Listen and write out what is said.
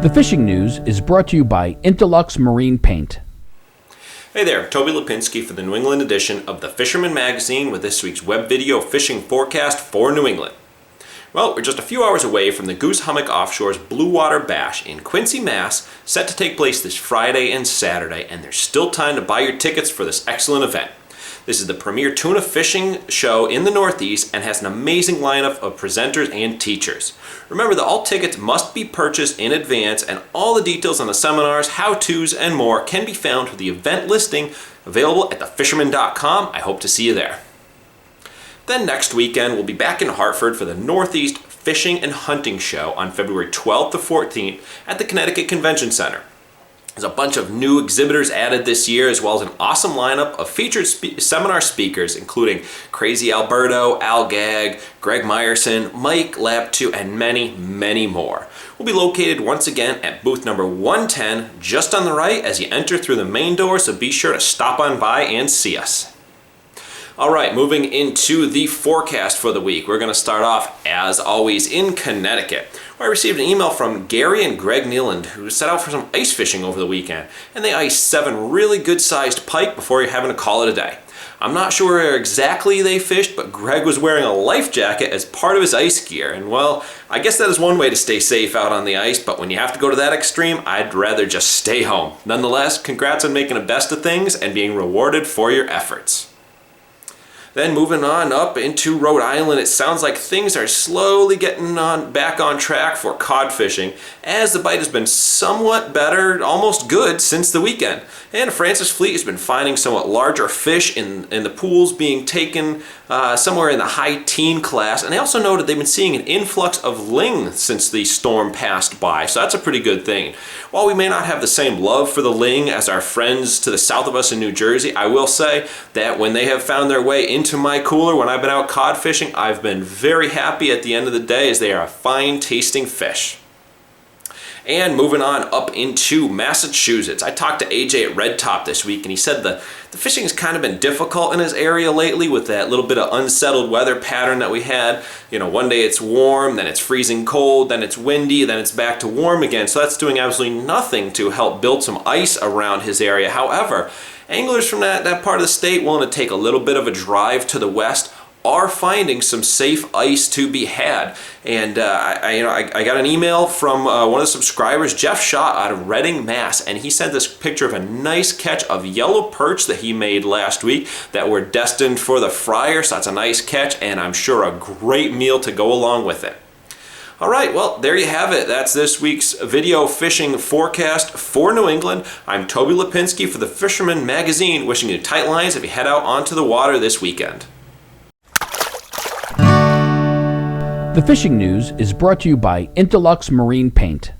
The fishing news is brought to you by Interlux Marine Paint. Hey there, Toby Lapinski for the New England edition of the Fisherman magazine with this week's web video fishing forecast for New England. Well, we're just a few hours away from the Goose Hummock Offshore's Blue Water Bash in Quincy, Mass, set to take place this Friday and Saturday, and there's still time to buy your tickets for this excellent event. This is the premier tuna fishing show in the Northeast and has an amazing lineup of presenters and teachers. Remember that all tickets must be purchased in advance, and all the details on the seminars, how-tos, and more can be found with the event listing available at thefisherman.com. I hope to see you there. Then next weekend, we'll be back in Hartford for the Northeast Fishing and Hunting Show on February 12th to 14th at the Connecticut Convention Center. There's a bunch of new exhibitors added this year, as well as an awesome lineup of featured seminar speakers, including Crazy Alberto, Al Gag, Greg Myerson, Mike Laptew, and many, many more. We'll be located once again at booth number 110, just on the right as you enter through the main door, so be sure to stop on by and see us. Alright, moving into the forecast for the week. We're going to start off, as always, in Connecticut. I received an email from Gary and Greg Nealand, who set out for some ice fishing over the weekend, and they iced 7 really good-sized pike before you're having to call it a day. I'm not sure where exactly they fished, but Greg was wearing a life jacket as part of his ice gear, and well, I guess that is one way to stay safe out on the ice, but when you have to go to that extreme, I'd rather just stay home. Nonetheless, congrats on making the best of things and being rewarded for your efforts. Then moving on up into Rhode Island, it sounds like things are slowly getting back on track for cod fishing, as the bite has been somewhat better, almost good, since the weekend. And Francis Fleet has been finding somewhat larger fish in the pools, being taken somewhere in the high teen class. And they also noted they've been seeing an influx of ling since the storm passed by, so that's a pretty good thing. While we may not have the same love for the ling as our friends to the south of us in New Jersey, I will say that when they have found their way into my cooler when I've been out cod fishing, I've been very happy at the end of the day, as they are a fine tasting fish. And moving on up into Massachusetts, I talked to AJ at Red Top this week, and he said the fishing has kind of been difficult in his area lately with that little bit of unsettled weather pattern that we had. You know, one day it's warm, then it's freezing cold, then it's windy, then it's back to warm again. So that's doing absolutely nothing to help build some ice around his area. However, anglers from that part of the state willing to take a little bit of a drive to the west are finding some safe ice to be had. And I got an email from one of the subscribers, Jeff Shaw, out of Reading, Mass, and he sent this picture of a nice catch of yellow perch that he made last week that were destined for the fryer. So that's a nice catch, and I'm sure a great meal to go along with it. Alright, well, there you have it. That's this week's video fishing forecast for New England. I'm Toby Lapinski for the Fisherman magazine, wishing you tight lines if you head out onto the water this weekend. The fishing news is brought to you by Interlux Marine Paint.